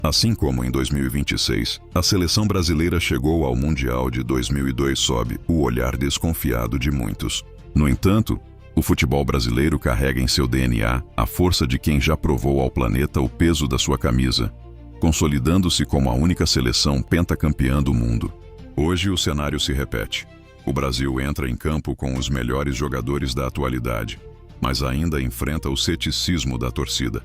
Assim como em 2026, a seleção brasileira chegou ao Mundial de 2002 sob o olhar desconfiado de muitos. No entanto, o futebol brasileiro carrega em seu DNA a força de quem já provou ao planeta o peso da sua camisa, consolidando-se como a única seleção pentacampeã do mundo. Hoje o cenário se repete. O Brasil entra em campo com os melhores jogadores da atualidade, mas ainda enfrenta o ceticismo da torcida.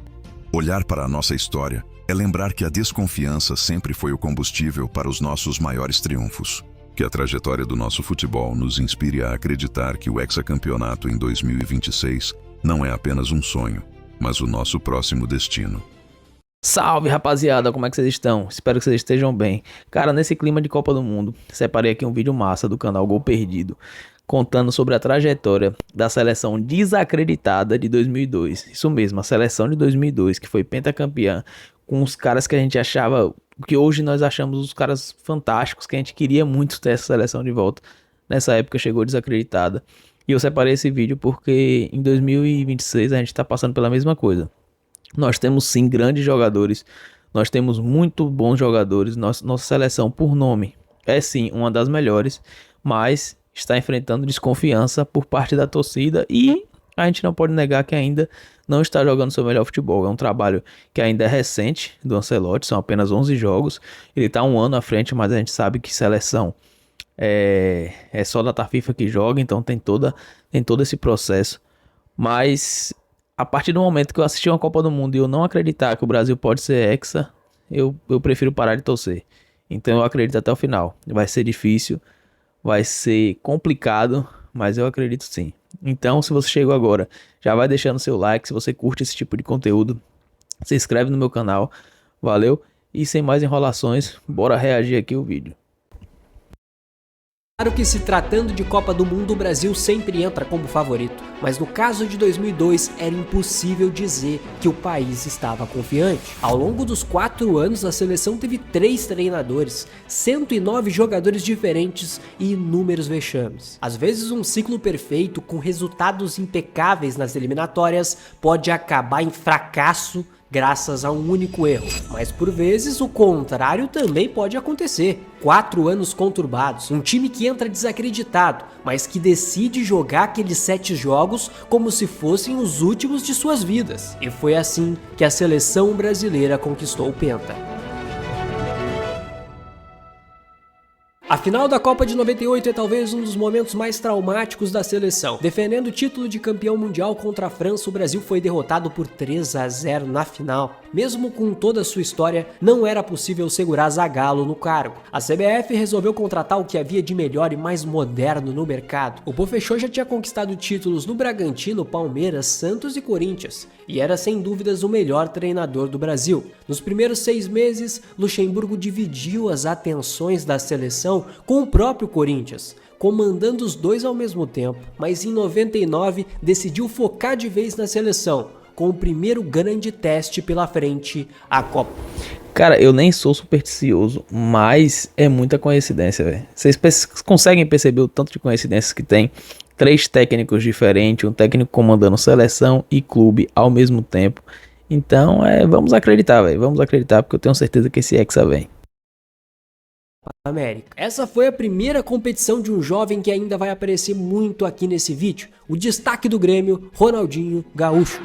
Olhar para a nossa história é lembrar que a desconfiança sempre foi o combustível para os nossos maiores triunfos. Que a trajetória do nosso futebol nos inspire a acreditar que o hexacampeonato em 2026 não é apenas um sonho, mas o nosso próximo destino. Salve, rapaziada, como é que vocês estão? Espero que vocês estejam bem. Cara, nesse clima de Copa do Mundo, separei aqui um vídeo massa do canal Gol Perdido, contando sobre a trajetória da seleção desacreditada de 2002. Isso mesmo, a seleção de 2002, que foi pentacampeã, com os caras que a gente achava, que hoje nós achamos os caras fantásticos, que a gente queria muito ter essa seleção de volta. Nessa época chegou desacreditada. E eu separei esse vídeo porque em 2026 a gente tá passando pela mesma coisa. Nós temos sim grandes jogadores, nós temos muito bons jogadores, nossa seleção por nome é sim uma das melhores, mas está enfrentando desconfiança por parte da torcida e a gente não pode negar que ainda não está jogando seu melhor futebol. É um trabalho que ainda é recente do Ancelotti, são apenas 11 jogos, ele está um ano à frente, mas a gente sabe que seleção é só data FIFA que joga, então tem todo esse processo, mas a partir do momento que eu assisti uma Copa do Mundo e eu não acreditar que o Brasil pode ser hexa, eu prefiro parar de torcer. Então eu acredito até o final. Vai ser difícil, vai ser complicado, mas eu acredito sim. Então, se você chegou agora, já vai deixando seu like. Se você curte esse tipo de conteúdo, se inscreve no meu canal. Valeu? E sem mais enrolações, bora reagir aqui ao vídeo. Claro que se tratando de Copa do Mundo, o Brasil sempre entra como favorito, mas no caso de 2002 era impossível dizer que o país estava confiante. Ao longo dos 4 anos, a seleção teve 3 treinadores, 109 jogadores diferentes e inúmeros vexames. Às vezes um ciclo perfeito com resultados impecáveis nas eliminatórias pode acabar em fracasso graças a um único erro, mas por vezes o contrário também pode acontecer. 4 anos conturbados, um time que entra desacreditado, mas que decide jogar aqueles 7 jogos como se fossem os últimos de suas vidas. E foi assim que a seleção brasileira conquistou o Penta. A final da Copa de 98 é talvez um dos momentos mais traumáticos da seleção. Defendendo o título de campeão mundial contra a França, o Brasil foi derrotado por 3-0 na final. Mesmo com toda a sua história, não era possível segurar Zagallo no cargo. A CBF resolveu contratar o que havia de melhor e mais moderno no mercado. O Pofechô já tinha conquistado títulos no Bragantino, Palmeiras, Santos e Corinthians, e era sem dúvidas o melhor treinador do Brasil. Nos primeiros 6 meses, Luxemburgo dividiu as atenções da seleção com o próprio Corinthians, comandando os dois ao mesmo tempo, mas em 99 decidiu focar de vez na seleção, com o primeiro grande teste pela frente, a Copa. Cara, eu nem sou supersticioso, mas é muita coincidência, velho. Vocês conseguem perceber o tanto de coincidências que tem? 3 técnicos diferentes, um técnico comandando seleção e clube ao mesmo tempo. Então, vamos acreditar, velho. Vamos acreditar, porque eu tenho certeza que esse hexa vem. América. Essa foi a primeira competição de um jovem que ainda vai aparecer muito aqui nesse vídeo. O destaque do Grêmio, Ronaldinho Gaúcho.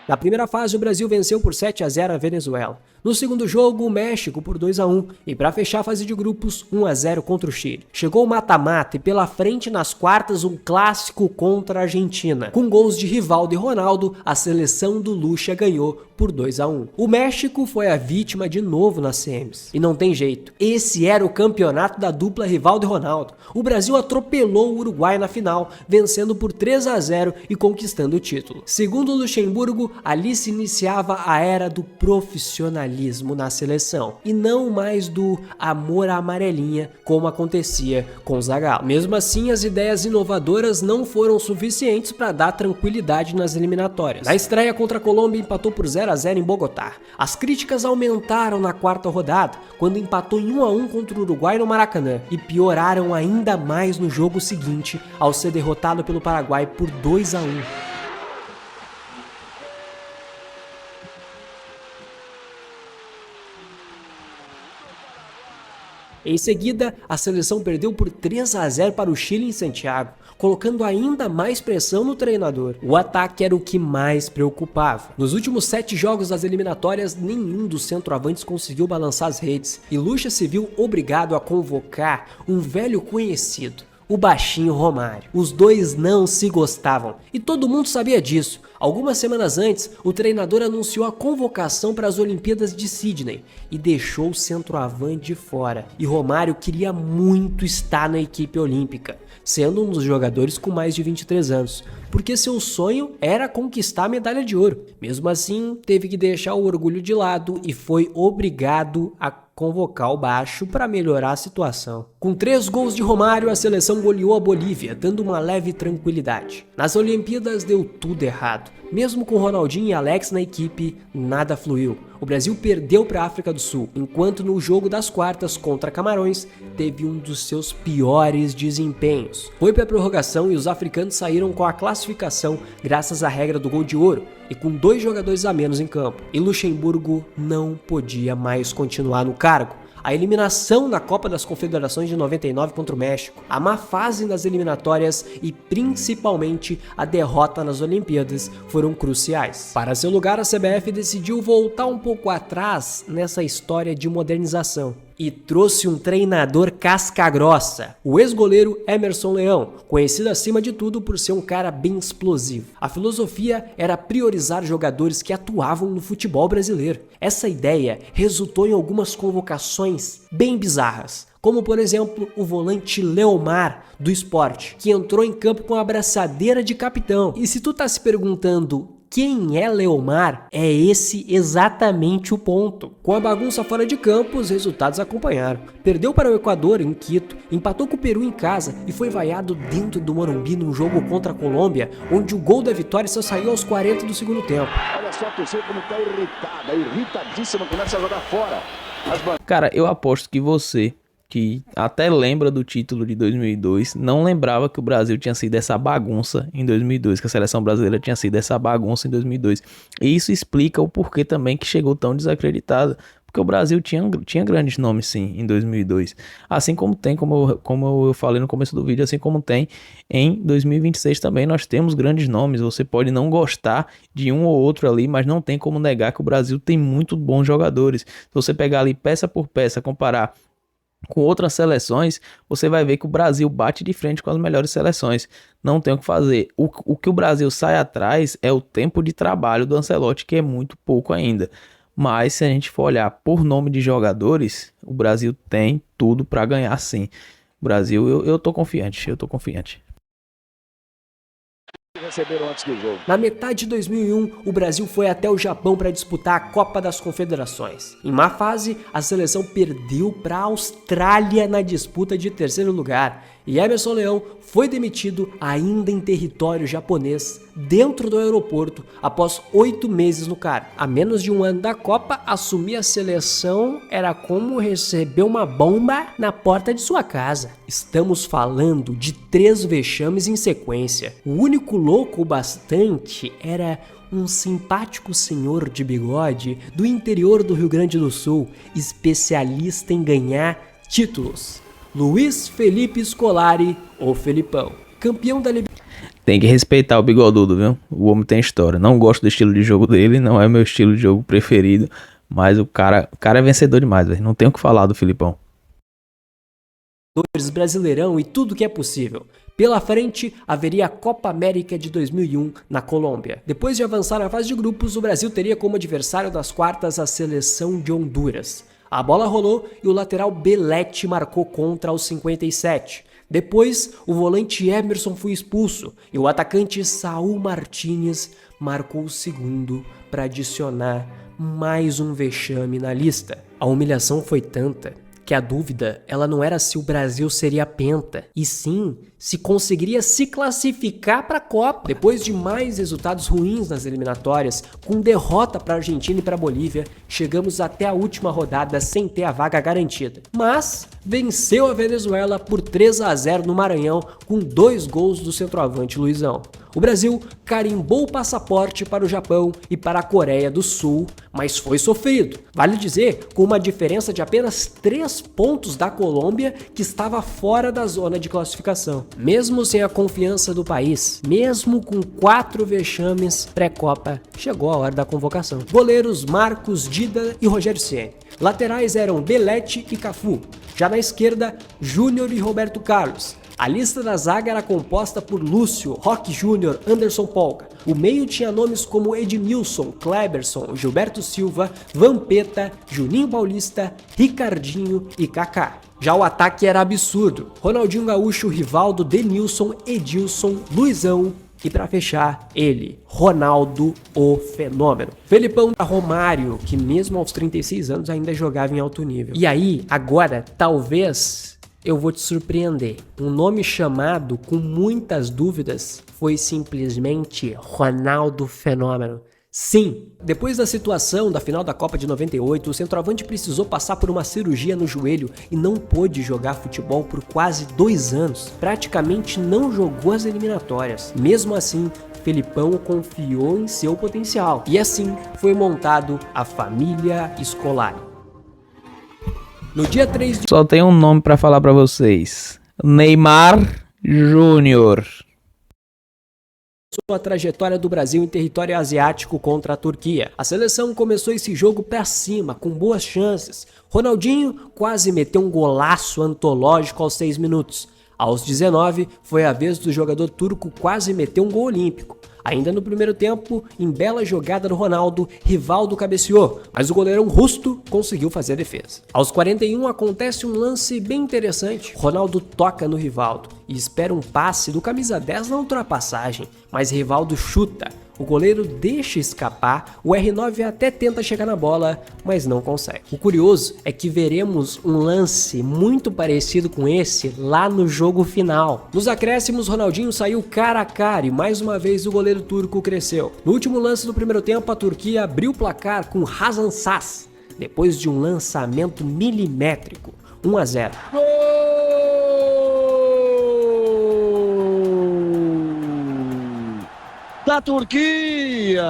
Na primeira fase, o Brasil venceu por 7-0 a Venezuela. No segundo jogo, o México por 2-1 e para fechar a fase de grupos, 1-0 contra o Chile. Chegou o mata-mata e pela frente nas quartas um clássico contra a Argentina. Com gols de Rivaldo e Ronaldo, a seleção do Lucha ganhou por 2-1. O México foi a vítima de novo nas semis. E não tem jeito, esse era o campeonato da dupla Rivaldo e Ronaldo. O Brasil atropelou o Uruguai na final, vencendo por 3-0 e conquistando o título. Segundo o Luxemburgo, ali se iniciava a era do profissionalismo na seleção, e não mais do amor à amarelinha, como acontecia com o Zagallo. Mesmo assim, as ideias inovadoras não foram suficientes para dar tranquilidade nas eliminatórias. Na estreia contra a Colômbia, empatou por 0-0 em Bogotá. As críticas aumentaram na quarta rodada, quando empatou em 1-1 contra o Uruguai no Maracanã, e pioraram ainda mais no jogo seguinte, ao ser derrotado pelo Paraguai por 2-1. Em seguida, a seleção perdeu por 3-0 para o Chile em Santiago, colocando ainda mais pressão no treinador. O ataque era o que mais preocupava. Nos últimos 7 jogos das eliminatórias, nenhum dos centroavantes conseguiu balançar as redes, e Lucha se viu obrigado a convocar um velho conhecido, o baixinho Romário. Os dois não se gostavam, e todo mundo sabia disso. Algumas semanas antes, o treinador anunciou a convocação para as Olimpíadas de Sydney e deixou o centroavante de fora. E Romário queria muito estar na equipe olímpica, sendo um dos jogadores com mais de 23 anos, porque seu sonho era conquistar a medalha de ouro. Mesmo assim, teve que deixar o orgulho de lado e foi obrigado a convocar o baixo para melhorar a situação. Com 3 gols de Romário, a seleção goleou a Bolívia, dando uma leve tranquilidade. Nas Olimpíadas deu tudo errado. Mesmo com Ronaldinho e Alex na equipe, nada fluiu. O Brasil perdeu para a África do Sul, enquanto no jogo das quartas contra Camarões teve um dos seus piores desempenhos. Foi para a prorrogação e os africanos saíram com a classificação graças à regra do gol de ouro e com 2 jogadores a menos em campo. E Luxemburgo não podia mais continuar no cargo. A eliminação na Copa das Confederações de 99 contra o México, a má fase nas eliminatórias e principalmente a derrota nas Olimpíadas foram cruciais. Para seu lugar, a CBF decidiu voltar um pouco atrás nessa história de modernização e trouxe um treinador casca-grossa, o ex-goleiro Emerson Leão, conhecido acima de tudo por ser um cara bem explosivo. A filosofia era priorizar jogadores que atuavam no futebol brasileiro. Essa ideia resultou em algumas convocações bem bizarras, como por exemplo o volante Leomar do Sport, que entrou em campo com a abraçadeira de capitão. E se tu tá se perguntando quem é Leomar, é esse exatamente o ponto. Com a bagunça fora de campo, os resultados acompanharam. Perdeu para o Equador em Quito, empatou com o Peru em casa e foi vaiado dentro do Morumbi num jogo contra a Colômbia, onde o gol da vitória só saiu aos 40 do segundo tempo. Olha só a torcida como tá irritada, irritadíssima, começa a jogar fora. Cara, eu aposto que você, que até lembra do título de 2002, não lembrava que o Brasil tinha sido essa bagunça em 2002, que a seleção brasileira tinha sido essa bagunça em 2002. E isso explica o porquê também que chegou tão desacreditado, porque o Brasil tinha grandes nomes sim em 2002, assim como tem, como eu falei no começo do vídeo, assim como tem em 2026 também, nós temos grandes nomes. Você pode não gostar de um ou outro ali, mas não tem como negar que o Brasil tem muito bons jogadores. Se você pegar ali peça por peça, comparar com outras seleções, você vai ver que o Brasil bate de frente com as melhores seleções. Não tem o que fazer. O que o Brasil sai atrás é o tempo de trabalho do Ancelotti, que é muito pouco ainda. Mas se a gente for olhar por nome de jogadores, o Brasil tem tudo para ganhar sim. O Brasil, eu tô confiante, Receberam antes do jogo. Na metade de 2001, o Brasil foi até o Japão para disputar a Copa das Confederações. Em má fase, a seleção perdeu para a Austrália na disputa de terceiro lugar. E Emerson Leão foi demitido ainda em território japonês, dentro do aeroporto, após 8 meses no cargo. A menos de um ano da Copa, assumir a seleção era como receber uma bomba na porta de sua casa. Estamos falando de 3 vexames em sequência. O único louco o bastante era um simpático senhor de bigode do interior do Rio Grande do Sul, especialista em ganhar títulos. Luiz Felipe Scolari, o Felipão, campeão da Libertadores. Tem que respeitar o bigodudo, viu? O homem tem história. Não gosto do estilo de jogo dele, não é meu estilo de jogo preferido, mas o cara é vencedor demais, velho. Não tem o que falar do Filipão. Brasileirão e tudo que é possível. Pela frente, haveria a Copa América de 2001 na Colômbia. Depois de avançar na fase de grupos, o Brasil teria como adversário das quartas a seleção de Honduras. A bola rolou e o lateral Belete marcou contra aos 57. Depois, o volante Emerson foi expulso e o atacante Saul Martínez marcou o segundo para adicionar mais um vexame na lista. A humilhação foi tanta que a dúvida ela não era se o Brasil seria penta, e sim se conseguiria se classificar para a Copa. Depois de mais resultados ruins nas eliminatórias, com derrota para a Argentina e para a Bolívia, chegamos até a última rodada sem ter a vaga garantida. Mas venceu a Venezuela por 3-0 no Maranhão com 2 gols do centroavante Luizão. O Brasil carimbou o passaporte para o Japão e para a Coreia do Sul, mas foi sofrido. Vale dizer, com uma diferença de apenas 3 pontos da Colômbia, que estava fora da zona de classificação. Mesmo sem a confiança do país, mesmo com 4 vexames pré-Copa, chegou a hora da convocação. Goleiros Marcos, Dida e Rogério Ceni. Laterais eram Belete e Cafu. Já na esquerda, Júnior e Roberto Carlos. A lista da zaga era composta por Lúcio, Roque Júnior, Anderson Polga. O meio tinha nomes como Edmilson, Kleberson, Gilberto Silva, Vampeta, Juninho Paulista, Ricardinho e Kaká. Já o ataque era absurdo. Ronaldinho Gaúcho, Rivaldo, Denilson, Edilson, Luizão e para fechar, ele, Ronaldo, o fenômeno. Felipão Romário, que mesmo aos 36 anos ainda jogava em alto nível. E aí, agora, talvez eu vou te surpreender. Um nome chamado com muitas dúvidas foi simplesmente Ronaldo Fenômeno. Sim, depois da situação da final da Copa de 98, o centroavante precisou passar por uma cirurgia no joelho e não pôde jogar futebol por quase 2 anos. Praticamente não jogou as eliminatórias. Mesmo assim, Felipão confiou em seu potencial. E assim foi montado a família Scolari. No dia 3 de... Só tem um nome pra falar pra vocês. Neymar Júnior. A trajetória do Brasil em território asiático contra a Turquia. A seleção começou esse jogo pra cima, com boas chances. Ronaldinho quase meteu um golaço antológico aos 6 minutos. Aos 19, foi a vez do jogador turco quase meter um gol olímpico. Ainda no primeiro tempo, em bela jogada do Ronaldo, Rivaldo cabeceou, mas o goleirão Rusto conseguiu fazer a defesa. Aos 41 acontece um lance bem interessante. Ronaldo toca no Rivaldo e espera um passe do camisa 10 na ultrapassagem, mas Rivaldo chuta. O goleiro deixa escapar, o R9 até tenta chegar na bola, mas não consegue. O curioso é que veremos um lance muito parecido com esse lá no jogo final. Nos acréscimos, Ronaldinho saiu cara a cara e mais uma vez o goleiro turco cresceu. No último lance do primeiro tempo, a Turquia abriu o placar com Hasan Sas, depois de um lançamento milimétrico. 1-0. Da Turquia!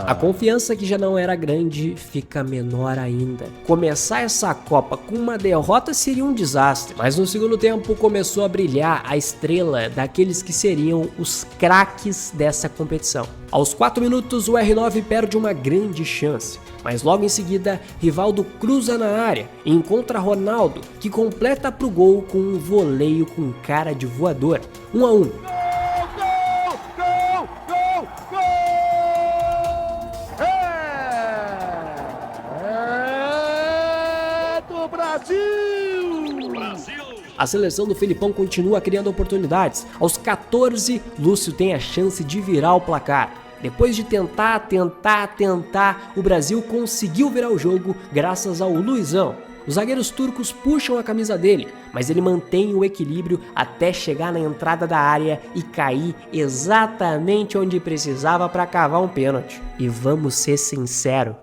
A confiança que já não era grande fica menor ainda. Começar essa Copa com uma derrota seria um desastre, mas no segundo tempo começou a brilhar a estrela daqueles que seriam os craques dessa competição. Aos 4 minutos o R9 perde uma grande chance, mas logo em seguida Rivaldo cruza na área e encontra Ronaldo, que completa pro gol com um voleio com cara de voador. 1-1. A seleção do Felipão continua criando oportunidades. Aos 14, Lúcio tem a chance de virar o placar. Depois de tentar, o Brasil conseguiu virar o jogo graças ao Luizão. Os zagueiros turcos puxam a camisa dele, mas ele mantém o equilíbrio até chegar na entrada da área e cair exatamente onde precisava para cavar um pênalti. E vamos ser sinceros,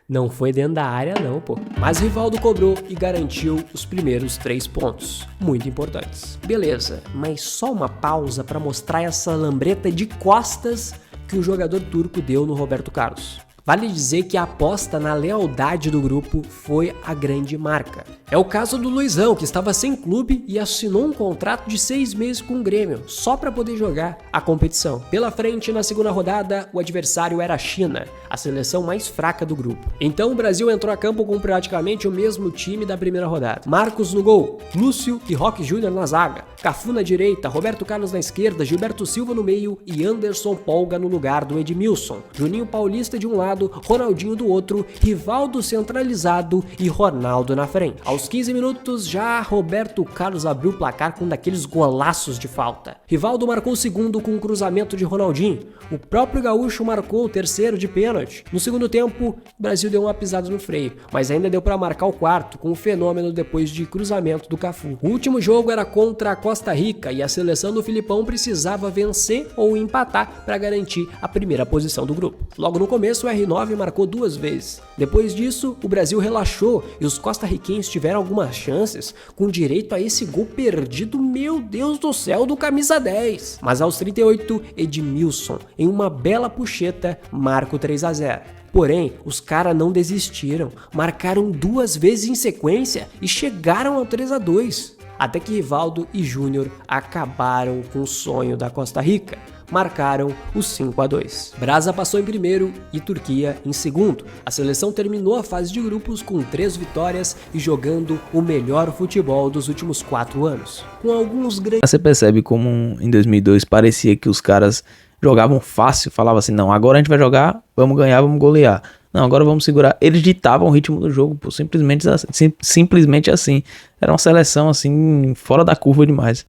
não foi dentro da área não, pô. Mas Rivaldo cobrou e garantiu os primeiros 3 pontos, muito importantes. Beleza, mas só uma pausa para mostrar essa lambreta de costas que o jogador turco deu no Roberto Carlos. Vale dizer que a aposta na lealdade do grupo foi a grande marca. É o caso do Luizão, que estava sem clube e assinou um contrato de 6 meses com o Grêmio, só para poder jogar a competição. Pela frente, na segunda rodada, o adversário era a China, a seleção mais fraca do grupo. Então o Brasil entrou a campo com praticamente o mesmo time da primeira rodada. Marcos no gol, Lúcio e Roque Júnior na zaga, Cafu na direita, Roberto Carlos na esquerda, Gilberto Silva no meio e Anderson Polga no lugar do Edmilson. Juninho Paulista de um lado lado, Ronaldinho do outro, Rivaldo centralizado e Ronaldo na frente. Aos 15 minutos já Roberto Carlos abriu o placar com daqueles golaços de falta. Rivaldo marcou o segundo com um cruzamento de Ronaldinho. O próprio Gaúcho marcou o terceiro de pênalti. No segundo tempo, o Brasil deu uma pisada no freio, mas ainda deu para marcar o quarto com o Fenômeno depois de cruzamento do Cafu. O último jogo era contra a Costa Rica e a seleção do Filipão precisava vencer ou empatar para garantir a primeira posição do grupo. Logo no começo, o R9 marcou 2 vezes. Depois disso, o Brasil relaxou e os costarriquenhos tiveram algumas chances com direito a esse gol perdido, meu Deus do céu, do camisa 10. Mas aos 38, Edmilson, em uma bela puxeta, marca o 3-0. Porém, os caras não desistiram, marcaram 2 vezes em sequência e chegaram ao 3-2. Até que Rivaldo e Júnior acabaram com o sonho da Costa Rica. Marcaram o 5-2. Brasa passou em primeiro e Turquia em segundo. A seleção terminou a fase de grupos com 3 vitórias e jogando o melhor futebol dos últimos 4 anos. Com alguns grandes... Você percebe como em 2002 parecia que os caras jogavam fácil, falavam assim, não, agora a gente vai jogar, vamos ganhar, vamos golear. Não, agora vamos segurar. Eles ditavam o ritmo do jogo, pô, simplesmente assim. Era uma seleção assim, fora da curva demais.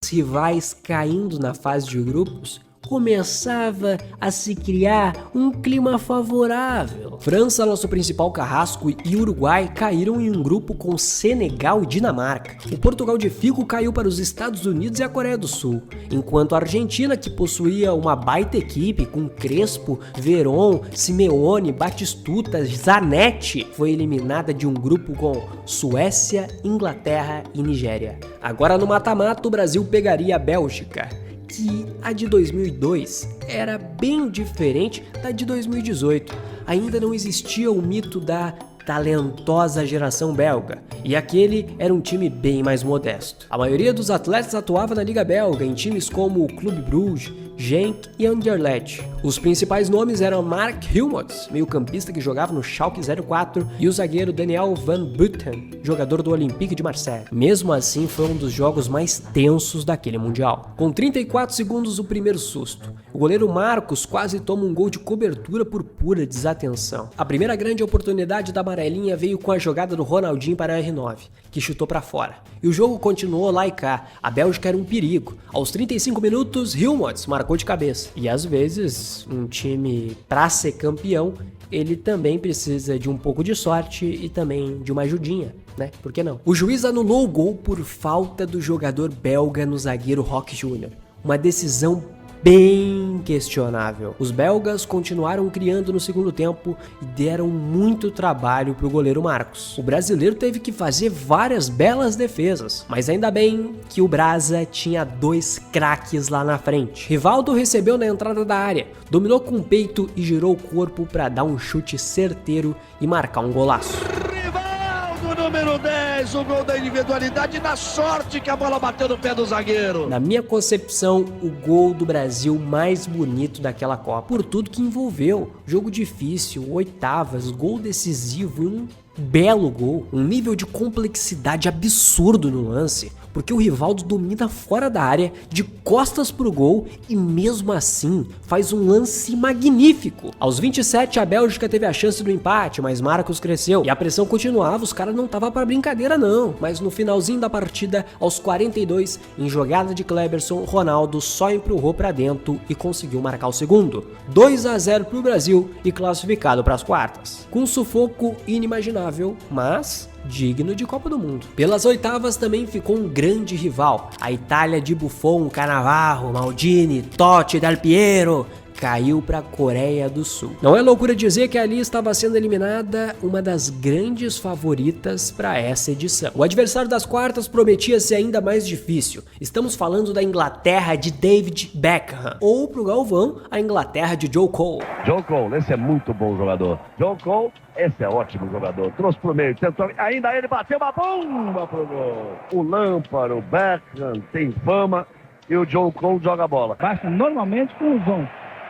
Rivais caindo na fase de grupos, começava a se criar um clima favorável. França, nosso principal carrasco, e Uruguai caíram em um grupo com Senegal e Dinamarca. O Portugal de Figo caiu para os Estados Unidos e a Coreia do Sul, enquanto a Argentina, que possuía uma baita equipe com Crespo, Veron, Simeone, Batistuta, Zanetti, foi eliminada de um grupo com Suécia, Inglaterra e Nigéria. Agora no mata-mata, o Brasil pegaria a Bélgica, que a de 2002 era bem diferente da de 2018. Ainda não existia o mito da talentosa geração belga, e aquele era um time bem mais modesto. A maioria dos atletas atuava na Liga Belga, em times como o Clube Bruges, Genk e Anderlecht. Os principais nomes eram Mark Hilmots, meio-campista que jogava no Schalke 04, e o zagueiro Daniel Van Buiten, jogador do Olympique de Marseille. Mesmo assim, foi um dos jogos mais tensos daquele Mundial. Com 34 segundos, o primeiro susto. O goleiro Marcos quase toma um gol de cobertura por pura desatenção. A primeira grande oportunidade da amarelinha veio com a jogada do Ronaldinho para a R9, que chutou para fora. E o jogo continuou lá e cá. A Bélgica era um perigo. Aos 35 minutos, Hilmots marcou de cabeça. E às vezes, um time para ser campeão, ele também precisa de um pouco de sorte e também de uma ajudinha, né? Por que não? O juiz anulou o gol por falta do jogador belga no zagueiro Roque Júnior. Uma decisão bem questionável. Os belgas continuaram criando no segundo tempo e deram muito trabalho para o goleiro Marcos. O brasileiro teve que fazer várias belas defesas, mas ainda bem que o Brasa tinha 2 craques lá na frente. Rivaldo recebeu na entrada da área, dominou com o peito e girou o corpo para dar um chute certeiro e marcar um golaço. Número 10, o gol da individualidade, na sorte que a bola bateu no pé do zagueiro. Na minha concepção, o gol do Brasil mais bonito daquela Copa, por tudo que envolveu. Jogo difícil, oitavas, gol decisivo e um belo gol. Um nível de complexidade absurdo no lance, porque o Rivaldo domina fora da área, de costas pro gol e mesmo assim faz um lance magnífico. Aos 27 a Bélgica teve a chance do empate, mas Marcos cresceu e a pressão continuava, os caras não tava pra brincadeira não. Mas no finalzinho da partida, aos 42, em jogada de Kleberson, Ronaldo só empurrou pra dentro e conseguiu marcar o segundo. 2-0 pro Brasil e classificado pras quartas. Com um sufoco inimaginável, mas digno de Copa do Mundo. Pelas oitavas também ficou um grande rival. A Itália de Buffon, Cannavaro, Maldini, Totti, Del Piero caiu para a Coreia do Sul. Não é loucura dizer que ali estava sendo eliminada uma das grandes favoritas para essa edição. O adversário das quartas prometia ser ainda mais difícil. Estamos falando da Inglaterra de David Beckham, ou pro Galvão, a Inglaterra de Joe Cole. Joe Cole, esse é muito bom jogador. Joe Cole, esse é ótimo jogador. Trouxe pro meio, tentou, ainda ele bateu uma bomba pro gol. O Lampard, o Beckham tem fama e o Joe Cole joga a bola. Baixa normalmente com o Vão.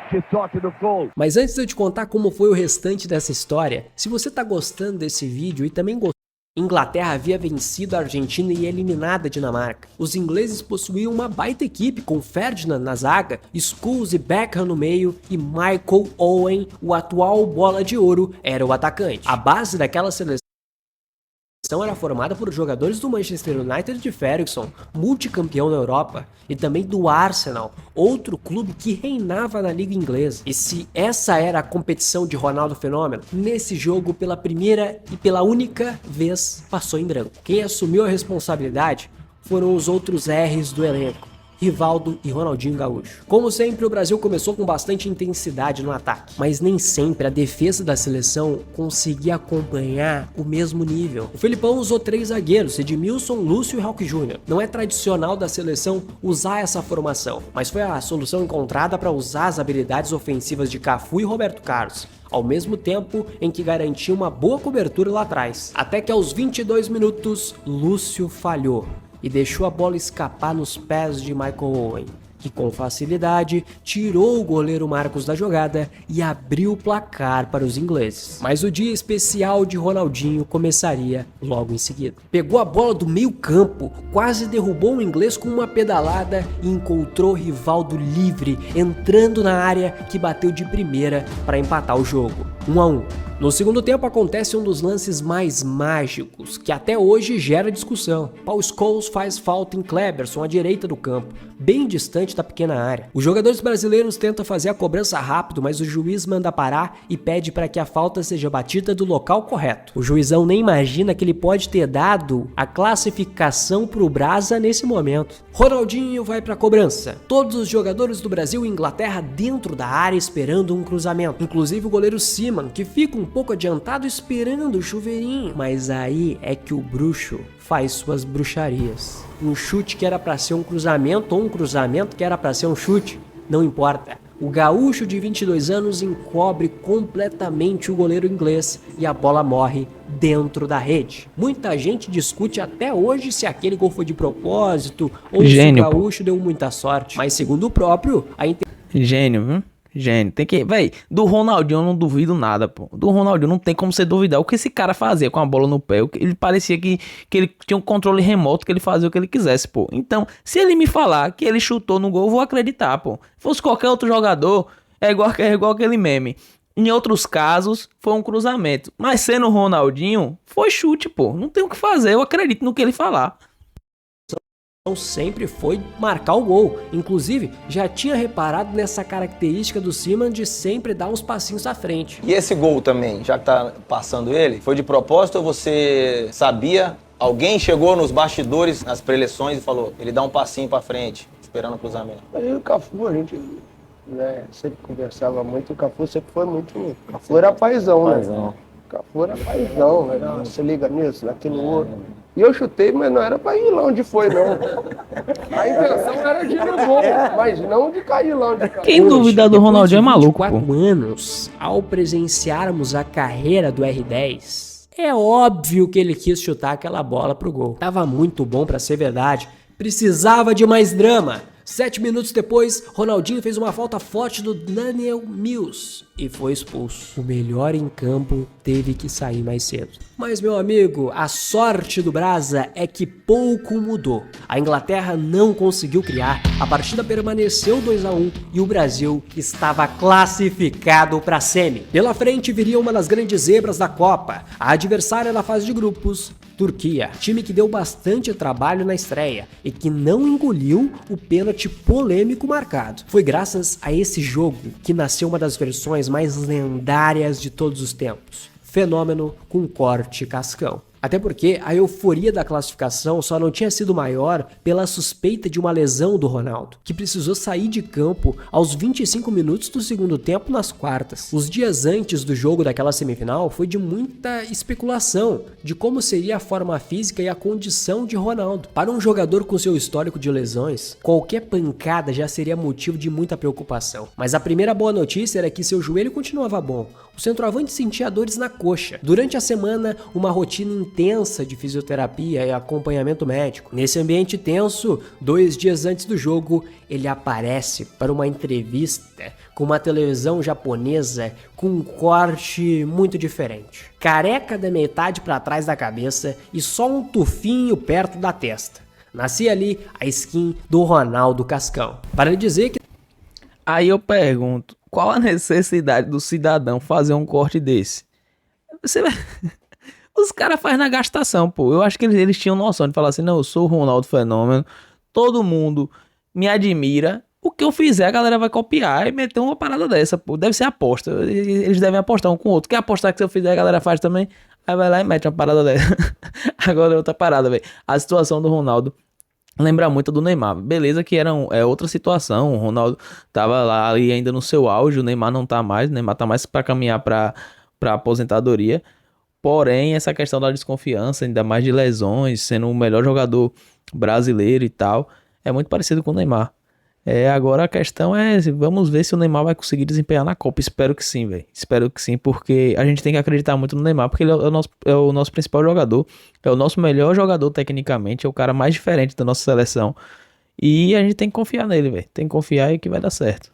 Que toque do Cole. Mas antes de eu te contar como foi o restante dessa história, se você tá gostando desse vídeo e também gostou Inglaterra havia vencido a Argentina e eliminado a Dinamarca. Os ingleses possuíam uma baita equipe com Ferdinand na zaga, Scholes e Beckham no meio e Michael Owen, o atual bola de ouro, era o atacante. A base daquela seleção era formada por jogadores do Manchester United de Ferguson, multicampeão na Europa, e também do Arsenal, outro clube que reinava na liga inglesa. E se essa era a competição de Ronaldo Fenômeno, nesse jogo, pela primeira e pela única vez, passou em branco. Quem assumiu a responsabilidade foram os outros R's do elenco, Rivaldo e Ronaldinho Gaúcho. Como sempre, o Brasil começou com bastante intensidade no ataque, mas nem sempre a defesa da seleção conseguia acompanhar o mesmo nível. O Felipão usou 3 zagueiros, Edmilson, Lúcio e Raul Júnior. Não é tradicional da seleção usar essa formação, mas foi a solução encontrada para usar as habilidades ofensivas de Cafu e Roberto Carlos, ao mesmo tempo em que garantia uma boa cobertura lá atrás. Até que aos 22 minutos, Lúcio falhou e deixou a bola escapar nos pés de Michael Owen, que com facilidade tirou o goleiro Marcos da jogada e abriu o placar para os ingleses. Mas o dia especial de Ronaldinho começaria logo em seguida. Pegou a bola do meio campo, quase derrubou o inglês com uma pedalada e encontrou Rivaldo livre, entrando na área, que bateu de primeira para empatar o jogo. 1-1. No segundo tempo acontece um dos lances mais mágicos, que até hoje gera discussão. Paul Scholes faz falta em Kleberson à direita do campo, bem distante da pequena área. Os jogadores brasileiros tentam fazer a cobrança rápido, mas o juiz manda parar e pede para que a falta seja batida do local correto. O juizão nem imagina que ele pode ter dado a classificação pro Brasa nesse momento. Ronaldinho vai para a cobrança. Todos os jogadores do Brasil e Inglaterra dentro da área esperando um cruzamento. Inclusive o goleiro Seaman, que fica um pouco adiantado esperando o chuveirinho. Mas aí é que o bruxo faz suas bruxarias. Um chute que era para ser um cruzamento ou um cruzamento que era para ser um chute, não importa. O gaúcho de 22 anos encobre completamente o goleiro inglês e a bola morre dentro da rede. Muita gente discute até hoje se aquele gol foi de propósito ou Gênio, se o gaúcho deu muita sorte. Mas segundo o próprio, a Gênio, viu? Gênio, tem que... Véi, do Ronaldinho eu não duvido nada, pô. Do Ronaldinho não tem como você duvidar. O que esse cara fazia com a bola no pé, ele parecia que ele tinha um controle remoto, que ele fazia o que ele quisesse, pô. Então, se ele me falar que ele chutou no gol, eu vou acreditar, pô. Se fosse qualquer outro jogador, é igual aquele meme. Em outros casos, foi um cruzamento. Mas sendo o Ronaldinho, foi chute, pô. Não tem o que fazer, eu acredito no que ele falar. Sempre foi marcar o gol. Inclusive, já tinha reparado nessa característica do Seaman de sempre dar uns passinhos à frente. E esse gol também, já que tá passando ele, foi de propósito ou você sabia? Alguém chegou nos bastidores, nas preleções e falou, ele dá um passinho pra frente, esperando o cruzamento. Aí o Cafu, a gente sempre conversava muito, o Cafu sempre foi muito... O Cafu era paizão, né? O Cafu era paizão, né? Você liga nisso, naquele outro. E eu chutei, mas não era pra ir lá onde foi, não. A intenção era de ir no gol, mas não de cair lá onde caiu. Quem duvidar do Ronaldinho é maluco, pô. 24 anos, ao presenciarmos a carreira do R10, é óbvio que ele quis chutar aquela bola pro gol. Tava muito bom pra ser verdade, precisava de mais drama. 7 minutos depois, Ronaldinho fez uma falta forte do Daniel Mills e foi expulso. O melhor em campo teve que sair mais cedo. Mas, meu amigo, a sorte do Brasa é que pouco mudou. A Inglaterra não conseguiu criar, a partida permaneceu 2-1 e o Brasil estava classificado para a semi. Pela frente viria uma das grandes zebras da Copa, a adversária na fase de grupos, Turquia, time que deu bastante trabalho na estreia e que não engoliu o pênalti polêmico marcado. Foi graças a esse jogo que nasceu uma das versões mais lendárias de todos os tempos. Fenômeno com corte cascão. Até porque a euforia da classificação só não tinha sido maior pela suspeita de uma lesão do Ronaldo, que precisou sair de campo aos 25 minutos do segundo tempo nas quartas. Os dias antes do jogo daquela semifinal foi de muita especulação de como seria a forma física e a condição de Ronaldo. Para um jogador com seu histórico de lesões, qualquer pancada já seria motivo de muita preocupação. Mas a primeira boa notícia era que seu joelho continuava bom. O centroavante sentia dores na coxa. Durante a semana, uma rotina intensa de fisioterapia e acompanhamento médico. Nesse ambiente tenso, 2 dias antes do jogo, ele aparece para uma entrevista com uma televisão japonesa com um corte muito diferente. Careca da metade para trás da cabeça e só um tufinho perto da testa. Nascia ali a skin do Ronaldo Cascão. Para lhe dizer que... Aí eu pergunto, qual a necessidade do cidadão fazer um corte desse? Os caras fazem na gastação, pô. Eu acho que eles tinham noção de falar assim, não, eu sou o Ronaldo Fenômeno, todo mundo me admira, o que eu fizer a galera vai copiar e meter uma parada dessa, pô. Deve ser aposta, eles devem apostar um com o outro. Quer apostar que se eu fizer a galera faz também? Aí vai lá e mete uma parada dessa. Agora é outra parada, velho. A situação do Ronaldo lembra muito do Neymar. Beleza que é outra situação, o Ronaldo tava lá ali ainda no seu auge, o Neymar não tá mais, o Neymar tá mais pra caminhar pra aposentadoria. Porém, essa questão da desconfiança, ainda mais de lesões, sendo o melhor jogador brasileiro e tal, é muito parecido com o Neymar. Agora a questão é, vamos ver se o Neymar vai conseguir desempenhar na Copa. Espero que sim, velho. Espero que sim, porque a gente tem que acreditar muito no Neymar, porque ele é o nosso principal jogador, é o nosso melhor jogador tecnicamente, é o cara mais diferente da nossa seleção. E a gente tem que confiar nele, velho. Tem que confiar e que vai dar certo.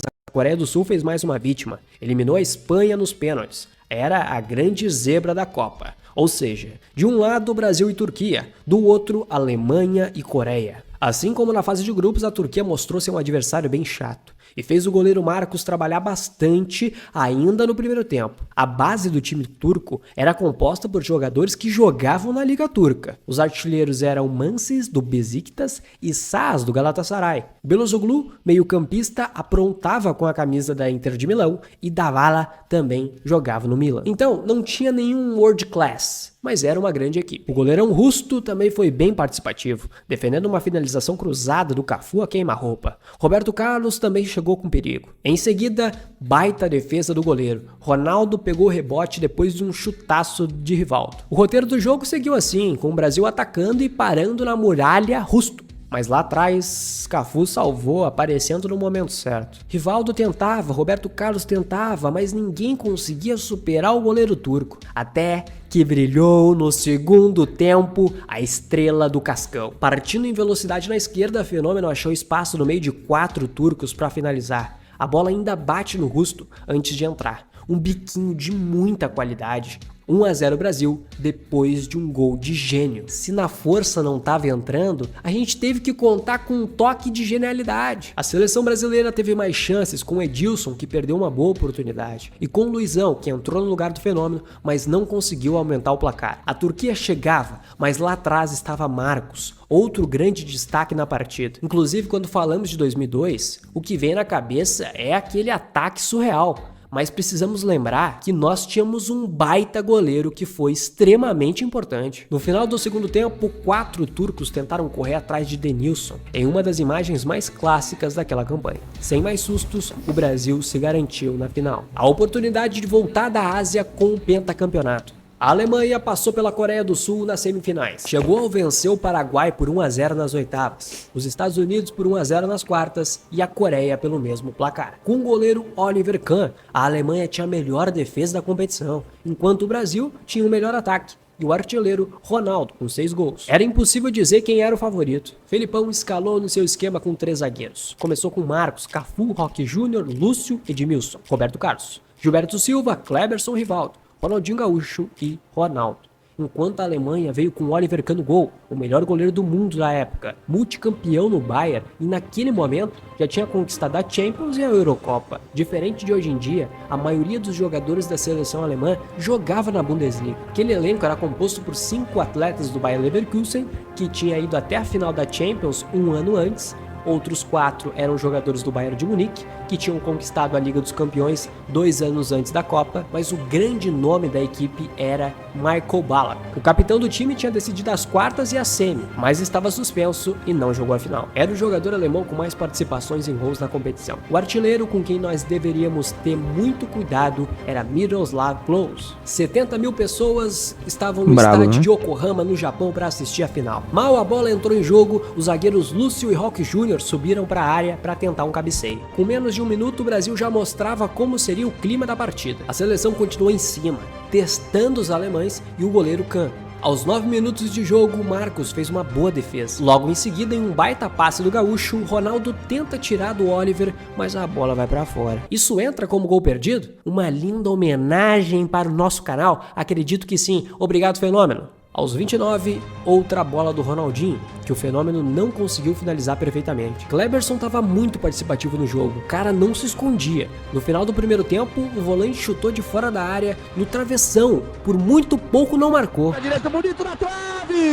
A Coreia do Sul fez mais uma vítima, eliminou a Espanha nos pênaltis. Era a grande zebra da Copa. Ou seja, de um lado Brasil e Turquia, do outro Alemanha e Coreia. Assim como na fase de grupos, a Turquia mostrou ser um adversário bem chato e fez o goleiro Marcos trabalhar bastante ainda no primeiro tempo. A base do time turco era composta por jogadores que jogavam na Liga Turca. Os artilheiros eram Mansic, do Besiktas, e Saz, do Galatasaray. Belozoglu, meio-campista, aprontava com a camisa da Inter de Milão e Davala também jogava no Milan. Então, não tinha nenhum world class, mas era uma grande equipe. O goleirão Rusto também foi bem participativo, defendendo uma finalização cruzada do Cafu a queima-roupa. Roberto Carlos também chegou com perigo. Em seguida, baita defesa do goleiro. Ronaldo pegou o rebote depois de um chutaço de Rivaldo. O roteiro do jogo seguiu assim, com o Brasil atacando e parando na muralha Rusto. Mas lá atrás, Cafu salvou, aparecendo no momento certo. Rivaldo tentava, Roberto Carlos tentava, mas ninguém conseguia superar o goleiro turco. Até que brilhou no segundo tempo a estrela do Cascão. Partindo em velocidade na esquerda, Fenômeno achou espaço no meio de 4 turcos para finalizar. A bola ainda bate no Rusto antes de entrar. Um biquinho de muita qualidade. 1-0 Brasil, depois de um gol de gênio. Se na força não estava entrando, a gente teve que contar com um toque de genialidade. A seleção brasileira teve mais chances com Edilson, que perdeu uma boa oportunidade, e com Luizão, que entrou no lugar do Fenômeno, mas não conseguiu aumentar o placar. A Turquia chegava, mas lá atrás estava Marcos, outro grande destaque na partida. Inclusive, quando falamos de 2002, o que vem na cabeça é aquele ataque surreal. Mas precisamos lembrar que nós tínhamos um baita goleiro que foi extremamente importante. No final do segundo tempo, 4 turcos tentaram correr atrás de Denilson, em uma das imagens mais clássicas daquela campanha. Sem mais sustos, o Brasil se garantiu na final. A oportunidade de voltar da Ásia com o pentacampeonato. A Alemanha passou pela Coreia do Sul nas semifinais. Chegou a vencer o Paraguai por 1-0 nas oitavas, os Estados Unidos por 1-0 nas quartas e a Coreia pelo mesmo placar. Com o goleiro Oliver Kahn, a Alemanha tinha a melhor defesa da competição, enquanto o Brasil tinha o melhor ataque. E o artilheiro Ronaldo, com 6 gols. Era impossível dizer quem era o favorito. Felipão escalou no seu esquema com 3 zagueiros. Começou com Marcos, Cafu, Roque Júnior, Lúcio, Edmilson, Roberto Carlos, Gilberto Silva, Kleberson, Rivaldo, Ronaldinho Gaúcho e Ronaldo. Enquanto a Alemanha veio com Oliver Kahn no gol, o melhor goleiro do mundo da época, multicampeão no Bayern e naquele momento já tinha conquistado a Champions e a Eurocopa. Diferente de hoje em dia, a maioria dos jogadores da seleção alemã jogava na Bundesliga. Aquele elenco era composto por 5 atletas do Bayer Leverkusen, que tinha ido até a final da Champions um ano antes. Outros 4 eram jogadores do Bayern de Munique, que tinham conquistado a Liga dos Campeões 2 anos antes da Copa, mas o grande nome da equipe era Michael Ballack. O capitão do time tinha decidido as quartas e a semi, mas estava suspenso e não jogou a final. Era o jogador alemão com mais participações em gols na competição. O artilheiro com quem nós deveríamos ter muito cuidado era Miroslav Klose. 70 mil pessoas estavam no estádio de Yokohama, no Japão, para assistir a final. Mal a bola entrou em jogo, os zagueiros Lúcio e Roque Júnior Júnior subiram para a área para tentar um cabeceio. Com menos de um minuto, o Brasil já mostrava como seria o clima da partida. A seleção continuou em cima, testando os alemães e o goleiro Kahn. Aos 9 minutos de jogo, Marcos fez uma boa defesa. Logo em seguida, em um baita passe do gaúcho, Ronaldo tenta tirar do Oliver, mas a bola vai pra fora. Isso entra como gol perdido? Uma linda homenagem para o nosso canal? Acredito que sim. Obrigado, Fenômeno. Aos 29, outra bola do Ronaldinho, que o Fenômeno não conseguiu finalizar perfeitamente. Kleberson estava muito participativo no jogo, o cara não se escondia. No final do primeiro tempo, o volante chutou de fora da área, no travessão, por muito pouco não marcou. A direita bonito na trave!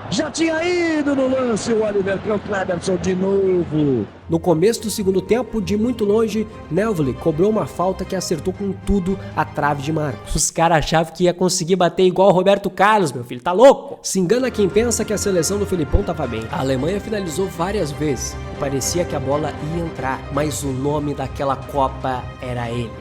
Já tinha ido no lance o Oliver Kahn, Kleberson de novo. No começo do segundo tempo, de muito longe, Nelvely cobrou uma falta que acertou com tudo a trave de Marcos. Os caras achavam que ia conseguir bater igual o Roberto Carlos, meu filho, tá louco? Se engana quem pensa que a seleção do Felipão tava bem. A Alemanha finalizou várias vezes, parecia que a bola ia entrar, mas o nome daquela Copa era ele,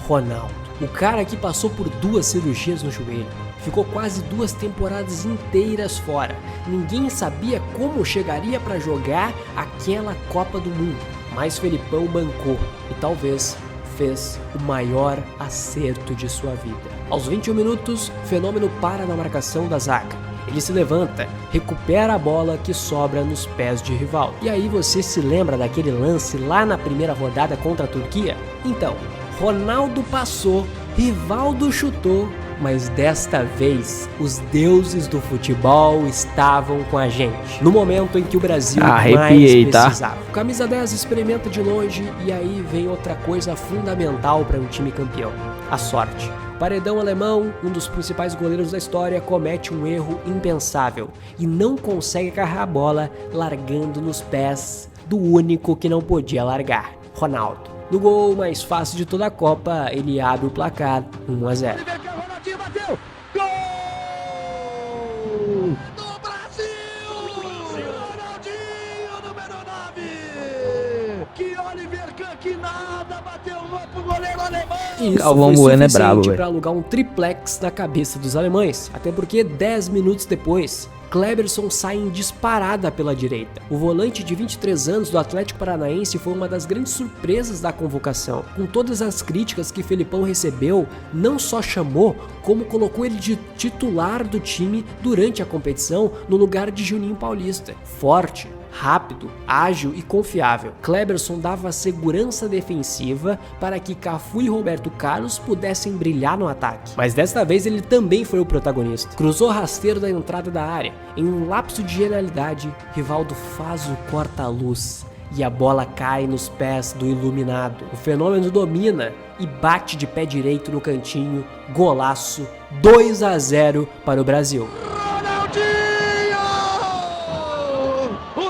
Ronaldo. O cara que passou por 2 cirurgias no joelho. Ficou quase 2 temporadas inteiras fora. Ninguém sabia como chegaria para jogar aquela Copa do Mundo. Mas Felipão bancou e talvez fez o maior acerto de sua vida. Aos 21 minutos, Fenômeno para na marcação da zaga. Ele se levanta, recupera a bola que sobra nos pés de Rivaldo. E aí você se lembra daquele lance lá na primeira rodada contra a Turquia? Então, Ronaldo passou, Rivaldo chutou, mas desta vez os deuses do futebol estavam com a gente. No momento em que o Brasil mais precisava. O camisa 10 experimenta de longe e aí vem outra coisa fundamental para um time campeão: a sorte. Paredão alemão, um dos principais goleiros da história, comete um erro impensável e não consegue agarrar a bola, largando nos pés do único que não podia largar, Ronaldo. No gol mais fácil de toda a Copa, ele abre o placar 1-0. Ronaldinho bateu! Gol! Do Brasil! Ronaldinho, número 9! Que Oliver Kahn, que nada, bateu pro goleiro alemão! Isso Galvão foi Bueno é suficiente brabo, para alugar um triplex na cabeça dos alemães, até porque 10 minutos depois, Kleberson sai em disparada pela direita. O volante de 23 anos do Atlético Paranaense foi uma das grandes surpresas da convocação. Com todas as críticas que Felipão recebeu, não só chamou, como colocou ele de titular do time durante a competição no lugar de Juninho Paulista. Forte, rápido, ágil e confiável, Kleberson dava segurança defensiva para que Cafu e Roberto Carlos pudessem brilhar no ataque. Mas desta vez ele também foi o protagonista. Cruzou rasteiro da entrada da área. Em um lapso de genialidade, Rivaldo faz o corta-luz e a bola cai nos pés do iluminado. O Fenômeno domina e bate de pé direito no cantinho. Golaço, 2-0 para o Brasil.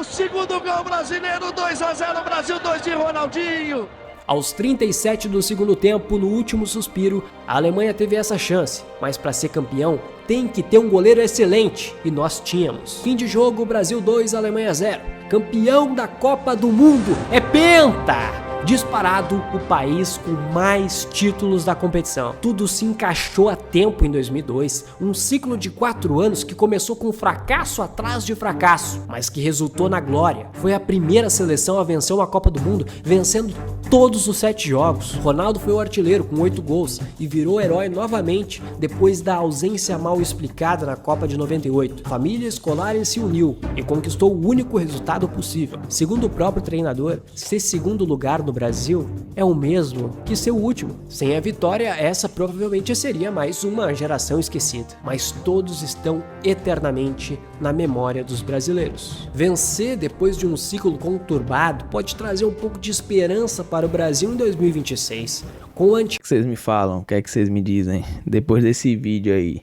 Segundo gol brasileiro, 2-0, Brasil 2 de Ronaldinho. Aos 37 do segundo tempo, no último suspiro, a Alemanha teve essa chance, mas para ser campeão tem que ter um goleiro excelente, e nós tínhamos. Fim de jogo, Brasil 2, Alemanha 0. Campeão da Copa do Mundo, é penta! Disparado o país com mais títulos da competição. Tudo se encaixou a tempo em 2002, um ciclo de 4 anos que começou com fracasso atrás de fracasso, mas que resultou na glória. Foi a primeira seleção a vencer uma Copa do Mundo, vencendo todos os 7 jogos. Ronaldo foi o artilheiro com 8 gols e virou herói novamente depois da ausência mal explicada na Copa de 98. A família Scolari se uniu e conquistou o único resultado possível. Segundo o próprio treinador, ser segundo lugar no Brasil é o mesmo que ser o último. Sem a vitória, essa provavelmente seria mais uma geração esquecida, mas todos estão eternamente na memória dos brasileiros. Vencer depois de um ciclo conturbado pode trazer um pouco de esperança para o Brasil em 2026. Com o O que vocês me falam? O que é que vocês me dizem depois desse vídeo aí?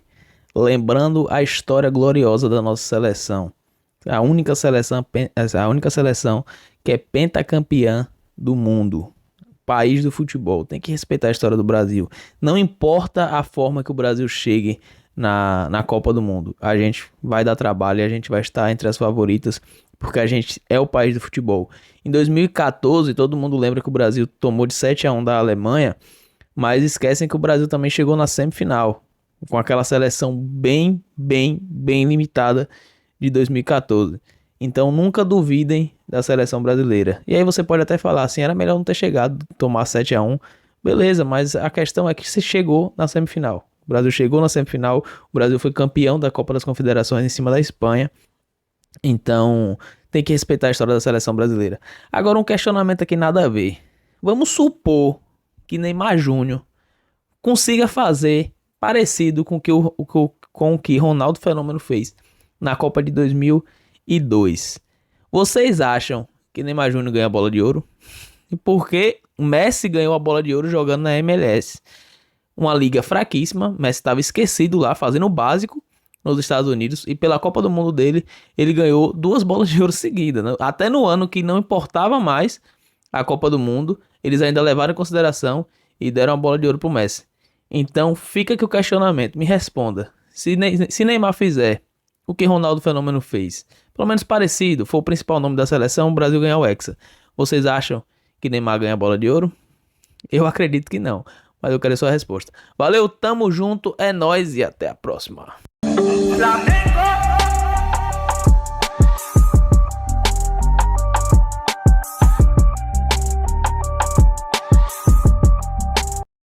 Lembrando a história gloriosa da nossa seleção. A única seleção que é pentacampeã do mundo, país do futebol. Tem que respeitar a história do Brasil. Não importa a forma que o Brasil chegue na Copa do Mundo. A gente vai dar trabalho e a gente vai estar entre as favoritas, porque a gente é o país do futebol. Em 2014, todo mundo lembra que o Brasil tomou de 7-1 da Alemanha, mas esquecem que o Brasil também chegou na semifinal, com aquela seleção bem limitada de 2014. Então nunca duvidem da seleção brasileira. E aí você pode até falar assim, era melhor não ter chegado, tomar 7-1. Beleza, mas a questão é que você chegou na semifinal. O Brasil chegou na semifinal, o Brasil foi campeão da Copa das Confederações em cima da Espanha. Então tem que respeitar a história da seleção brasileira. Agora um questionamento aqui nada a ver. Vamos supor que Neymar Júnior consiga fazer parecido com o que Ronaldo Fenômeno fez na Copa de 2002. Vocês acham que Neymar Júnior ganha a bola de ouro? E por que Messi ganhou a bola de ouro jogando na MLS? Uma liga fraquíssima, Messi estava esquecido lá fazendo o básico nos Estados Unidos, e pela Copa do Mundo dele, ele ganhou 2 bolas de ouro seguidas, né? Até no ano que não importava mais a Copa do Mundo, eles ainda levaram em consideração e deram a bola de ouro pro Messi. Então fica aqui o questionamento, me responda. Se Neymar fizer o que Ronaldo Fenômeno fez, pelo menos parecido, for o principal nome da seleção, o Brasil ganha o Hexa. Vocês acham que Neymar ganha a bola de ouro? Eu acredito que não, mas eu quero a sua resposta. Valeu, tamo junto, é nóis e até a próxima. Flamengo.